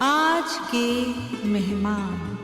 आज के मेहमान।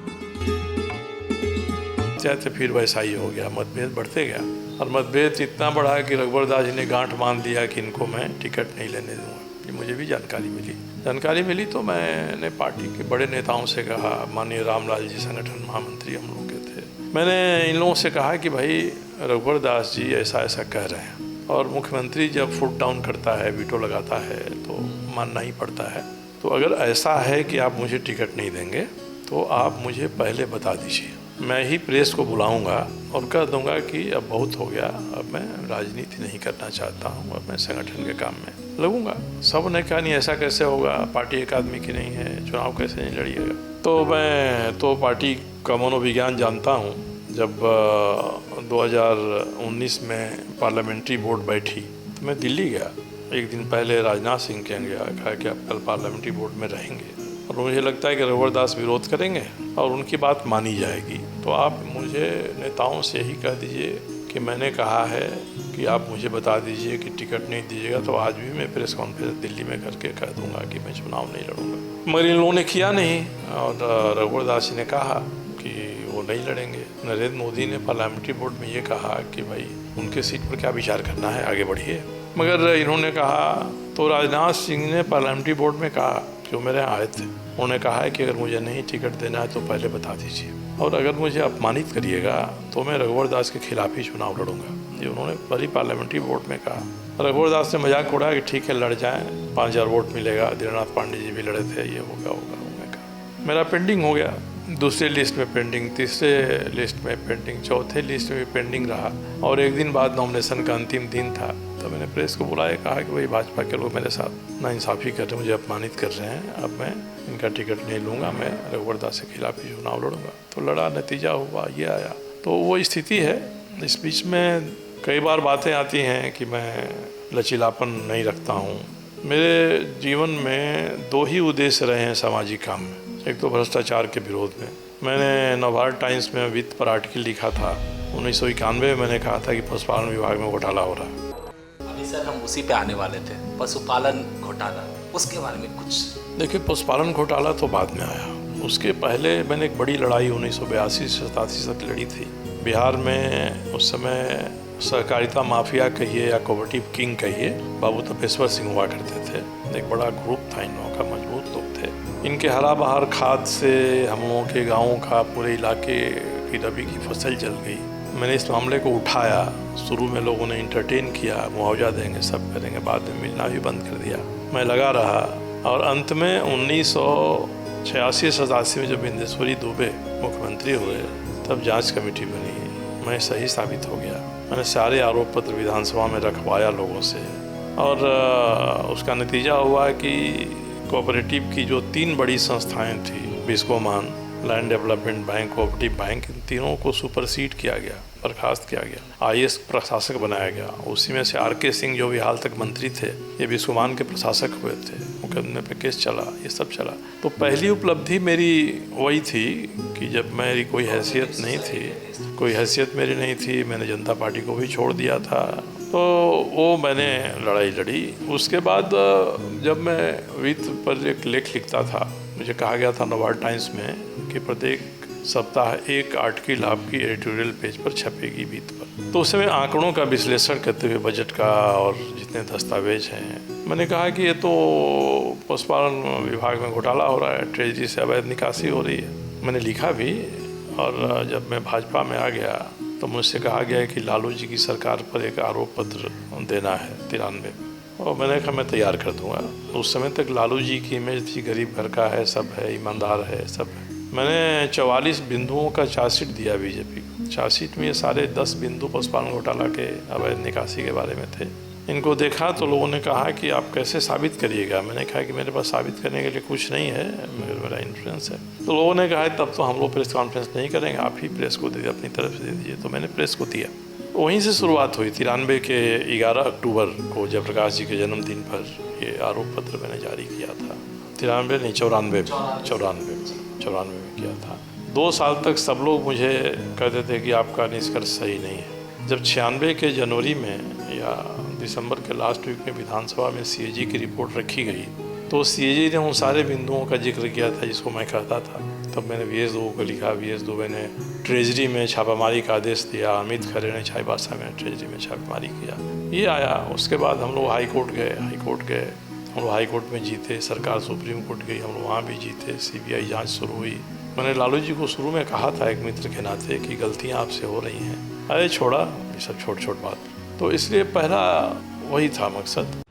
तो फिर वैसा ही हो गया, मतभेद बढ़ते गया और मतभेद इतना बढ़ा कि रघुवर दास जी ने गांठ बांध लिया कि इनको मैं टिकट नहीं लेने दूंगा। ये मुझे भी जानकारी मिली तो मैंने पार्टी के बड़े नेताओं से कहा, माननीय रामलाल जी संगठन महामंत्री हम लोग के थे, मैंने इन लोगों से कहा कि भाई रघुवर दास जी ऐसा ऐसा कह रहे हैं और मुख्यमंत्री जब फुट डाउन करता है, वीटो लगाता है तो मानना ही पड़ता है। तो अगर ऐसा है कि आप मुझे टिकट नहीं देंगे तो आप मुझे पहले बता दीजिए, मैं ही प्रेस को बुलाऊंगा और कह दूंगा कि अब बहुत हो गया, अब मैं राजनीति नहीं करना चाहता हूँ, अब मैं संगठन के काम में लगूंगा। सब ने कहा नहीं ऐसा कैसे होगा, पार्टी एक आदमी की नहीं है, चुनाव कैसे नहीं लड़िएगा। तो मैं तो पार्टी का मनोविज्ञान जानता हूँ। जब 2019 में पार्लियामेंट्री बोर्ड बैठी तो मैं दिल्ली गया, एक दिन पहले राजनाथ सिंह के यहाँ गया, कहा कि आप कल पार्लियामेंट्री बोर्ड में रहेंगे और मुझे लगता है कि रघुवर दास विरोध करेंगे और उनकी बात मानी जाएगी, तो आप मुझे नेताओं से ही कह दीजिए कि मैंने कहा है कि आप मुझे बता दीजिए कि टिकट नहीं दीजिएगा तो आज भी मैं प्रेस कॉन्फ्रेंस दिल्ली में करके कह दूंगा कि मैं चुनाव नहीं लड़ूंगा। मगर इन लोगों ने किया नहीं और रघुवर दास जी ने कहा कि वो नहीं लड़ेंगे। नरेंद्र मोदी ने पार्लियामेंट्री बोर्ड में ये कहा कि भाई उनके सीट पर क्या विचार करना है, आगे बढ़िए। मगर इन्होंने कहा तो राजनाथ सिंह ने पार्लियामेंट्री बोर्ड में कहा कि वो मेरे यहाँ आए थे, उन्होंने कहा है कि अगर मुझे नहीं टिकट देना है तो पहले बता दीजिए और अगर मुझे अपमानित करिएगा तो मैं रघुवर दास के खिलाफ ही चुनाव लड़ूंगा। ये उन्होंने बड़ी पार्लियामेंट्री बोर्ड में कहा। रघुवर दास ने मजाक उड़ाया कि ठीक है लड़ जाएं, 5000 वोट मिलेगा, धीरेन्द्रनाथ पांडे जी भी लड़े थे, ये होगा। मैं कहा मेरा पेंडिंग हो गया, दूसरे लिस्ट में पेंडिंग, तीसरे लिस्ट में पेंडिंग, चौथे लिस्ट में भी पेंडिंग रहा और एक दिन बाद नॉमिनेशन का अंतिम दिन था। तो मैंने प्रेस को बुलाया, कहा कि भाई भाजपा के लोग मेरे साथ नाइंसाफ़ी कर रहे हैं, मुझे अपमानित कर रहे हैं, अब मैं इनका टिकट नहीं लूँगा, मैं रघुवर दास के खिलाफ ही चुनाव लड़ूंगा। तो लड़ा, नतीजा हुआ, ये आया। तो वो स्थिति है। इस बीच में कई बार बातें आती हैं कि मैं लचीलापन नहीं रखता हूँ। मेरे जीवन में 2 ही उद्देश्य रहे हैं सामाजिक काम में, एक तो भ्रष्टाचार के विरोध में। मैंने नवभारत टाइम्स में वित्त पर आर्टिकल लिखा था, 1991 में मैंने कहा था कि पशुपालन विभाग में घोटाला हो रहा है। अभी सर हम उसी पे आने वाले थे, पशुपालन घोटाला, उसके बारे में कुछ। देखिए पशुपालन घोटाला तो बाद में आया, उसके पहले मैंने एक बड़ी लड़ाई 1982 से 87 तक लड़ी थी। बिहार में उस समय सहकारिता माफिया कहिए या कोऑपरेटिव किंग कहिए, बाबू तपेश्वर सिंह हुआ करते थे। एक बड़ा ग्रुप था इन लोगों का, मजबूत लोग थे। इनके हरा बहार खाद से हम लोगों के गाँव का, पूरे इलाके की रबी की फसल जल गई। मैंने इस मामले को उठाया, शुरू में लोगों ने इंटरटेन किया, मुआवजा देंगे, सब करेंगे, बाद में मिलना भी बंद कर दिया। मैं लगा रहा और अंत में 1986-87 में जब बिंदेश्वरी दुबे मुख्यमंत्री हुए तब जांच कमेटी बनी, मैं सही साबित हो गया। मैंने सारे आरोप पत्र विधानसभा में रखवाया लोगों से और उसका नतीजा हुआ कि कोऑपरेटिव की जो 3 बड़ी संस्थाएं थी, Biscomaun, land development bank, cooperative bank, इन तीनों को सुपरसीड किया गया, बर्खास्त किया गया, IAS प्रशासक बनाया गया। उसी में से RK सिंह जो भी हाल तक मंत्री थे, ये बिस्कोमान के प्रशासक हुए थे, मुकदमे पे केस चला, ये सब चला। तो पहली उपलब्धि मेरी वही थी कि जब मेरी कोई हैसियत मेरी नहीं थी, मैंने जनता पार्टी को भी छोड़ दिया था, तो वो मैंने लड़ाई लड़ी। उसके बाद जब मैं वित्त पर एक लेख लिखता था, मुझे कहा गया था नवभारत टाइम्स में कि प्रत्येक सप्ताह एक आर्टिकल आपकी एडिटोरियल पेज पर छपेगी वित्त पर। तो उस समय आंकड़ों का विश्लेषण करते हुए बजट का और जितने दस्तावेज हैं, मैंने कहा कि ये तो पशुपालन विभाग में घोटाला हो रहा है, ट्रेजरी से अवैध निकासी हो रही है। मैंने लिखा भी और जब मैं भाजपा में आ गया तो मुझसे कहा गया कि लालू जी की सरकार पर एक आरोप पत्र देना है 93 और मैंने कहा मैं तैयार कर दूंगा। उस समय तक लालू जी की इमेज थी, गरीब घर का है, सब है, ईमानदार है, सब है। मैंने 44 बिंदुओं का चार्जशीट दिया बीजेपी को। चार्जशीट में ये सारे 10 बिंदु पशुपालन घोटाला के अवैध निकासी के बारे में थे। इनको देखा तो लोगों ने कहा कि आप कैसे साबित करिएगा। मैंने कहा कि मेरे पास साबित करने के लिए कुछ नहीं है, मेरा इन्फ्लुएंस है। तो लोगों ने कहा तब तो हम लोग प्रेस कॉन्फ्रेंस नहीं करेंगे, आप ही प्रेस को दे दीजिए, अपनी तरफ से दे दीजिए। तो मैंने प्रेस को दिया। वहीं से शुरुआत हुई। 93 के 11 अक्टूबर को जयप्रकाश जी के जन्मदिन पर ये आरोप पत्र मैंने जारी किया था। 93 नहीं, 94 में किया था। 2 साल तक सब लोग मुझे कहते थे कि आपका निष्कर्ष सही नहीं है। जब 96 के जनवरी में या दिसंबर के लास्ट वीक में विधानसभा में CAG की रिपोर्ट रखी गई तो सीएजी ने उन सारे बिंदुओं का जिक्र किया था जिसको मैं कहता था। तब मैंने VS दुबे को लिखा, VS दुबे ने ट्रेजरी में छापामारी का आदेश दिया, अमित खरे ने चाईबासा में ट्रेजरी में छापामारी किया। ये आया, उसके बाद हम लोग हाई कोर्ट गए, हम लोग हाई कोर्ट में जीते, सरकार सुप्रीम कोर्ट गई, हम लोग वहाँ भी जीते, CBI जांच शुरू हुई। मैंने लालू जी को शुरू में कहा था एक मित्र के नाते कि गलतियाँ आपसे हो रही हैं, अरे छोड़ा ये सब छोट छोट बात। तो इसलिए पहला वही था मकसद